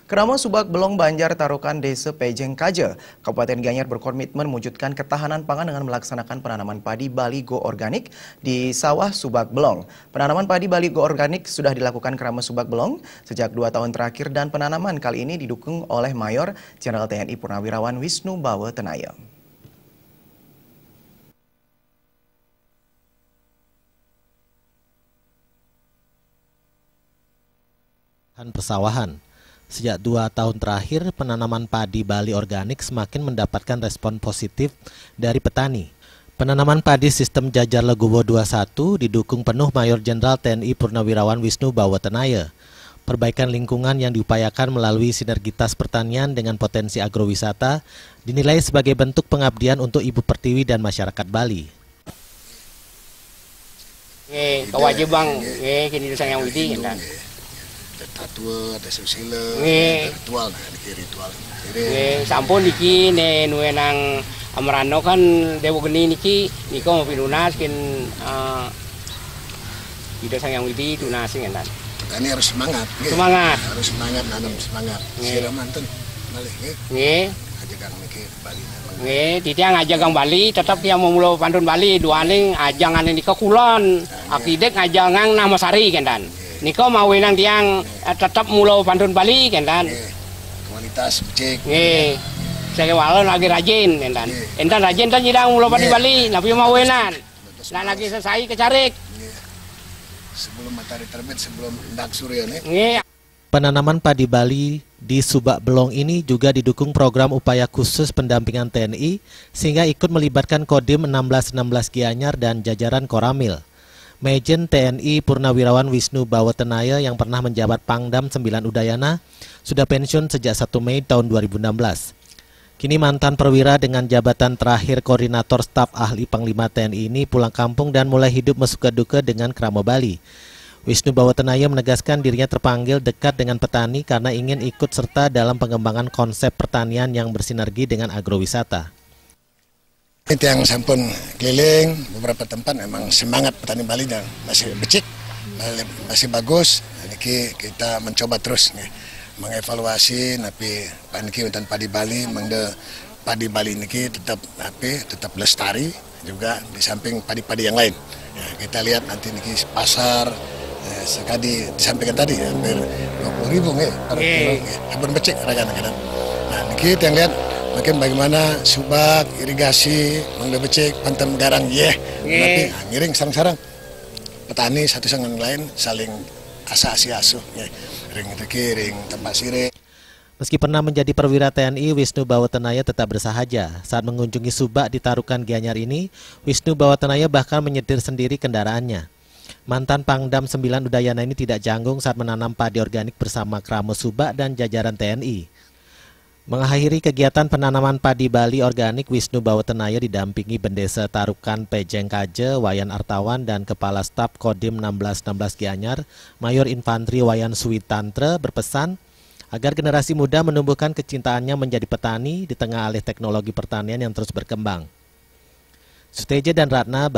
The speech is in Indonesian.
Krama Subak Belong Banjar Tarukan Desa Pejeng Kaje, Kabupaten Gianyar berkomitmen mewujudkan ketahanan pangan dengan melaksanakan penanaman padi Baligo organik di sawah Subak Belong. Penanaman padi Baligo organik sudah dilakukan Krama Subak Belong sejak 2 tahun terakhir dan penanaman kali ini didukung oleh Mayor Jenderal TNI Purnawirawan Wisnu Bawetenaya. Persawahan. Sejak 2 tahun terakhir, penanaman padi Bali organik semakin mendapatkan respon positif dari petani. Penanaman padi sistem Jajar Legowo 21 didukung penuh Mayor Jenderal TNI Purnawirawan Wisnu Bawetenaya. Perbaikan lingkungan yang diupayakan melalui sinergitas pertanian dengan potensi agrowisata dinilai sebagai bentuk pengabdian untuk Ibu Pertiwi dan masyarakat Bali. Kawajib bang, kini sang yang widi kan. Tatua, ada susila, ritual, ritual. Sampun niki nuenang Amrano kan dewo geni niki niko mau pilunas kin tidak sang yang widi tunasin kan. Ini harus semangat. Semangat. Harus semangat, nanam semangat. Sira manten, balik. Ajagang niki Bali. Titiang ajagang Bali, tetap yang memulai pantun Bali, duaning ajangan niko kulon, akidek ajangan nama sari kan dan. Niko mau wenang tiang tetap mulau pantun Bali kan. Kualitas becek. Saya walon lagi rajin kan. Entan rajin kan jidang mulau padi Bali, tapi mau wenan. Nah lagi selesai kecarik. Sebelum matahari terbit, sebelum hendak surya nih. Penanaman padi Bali di Subak Belong ini juga didukung program upaya khusus pendampingan TNI sehingga ikut melibatkan Kodim 1616 Gianyar dan jajaran Koramil. Majen TNI Purnawirawan Wisnu Bawetenaya yang pernah menjabat Pangdam 9 Udayana sudah pensiun sejak 1 Mei tahun 2016. Kini mantan perwira dengan jabatan terakhir Koordinator Staf Ahli Panglima TNI ini pulang kampung dan mulai hidup mesuka duka dengan Krama Bali. Wisnu Bawetenaya menegaskan dirinya terpanggil dekat dengan petani karena ingin ikut serta dalam pengembangan konsep pertanian yang bersinergi dengan agrowisata. Itu yang sampun keliling beberapa tempat memang semangat petani Bali dan masih becik, masih bagus. Ini kita mencoba terus nih, mengevaluasi napi paniki hutan padi Bali, mengde padi Bali ini tetap lestari juga di samping padi-padi yang lain. Ya, kita lihat nanti niki pasar sekali disampaikan tadi hampir 20.000 per kilo, hampir becik kadang-kadang. Nah niki yang lihat. Mungkin bagaimana subak, irigasi, mangga becek, pantem garang, nanti ngiring sarang-sarang. Petani satu sama lain saling asa-asi asuh, ring tempat sire. Meski pernah menjadi perwira TNI, Wisnu Bawetenaya tetap bersahaja. Saat mengunjungi Subak di Tarukan Gianyar ini, Wisnu Bawetenaya bahkan menyetir sendiri kendaraannya. Mantan Pangdam 9 Udayana ini tidak janggung saat menanam padi organik bersama Krama Subak dan jajaran TNI. Mengakhiri kegiatan penanaman padi Bali organik, Wisnu Bawetenaya didampingi Bendesa Tarukan Pejeng Kaje, Wayan Artawan, dan Kepala Staf Kodim 1616 Gianyar, Mayor Infantri Wayan Suwitantre berpesan agar generasi muda menumbuhkan kecintaannya menjadi petani di tengah alih teknologi pertanian yang terus berkembang. Suteja dan Ratna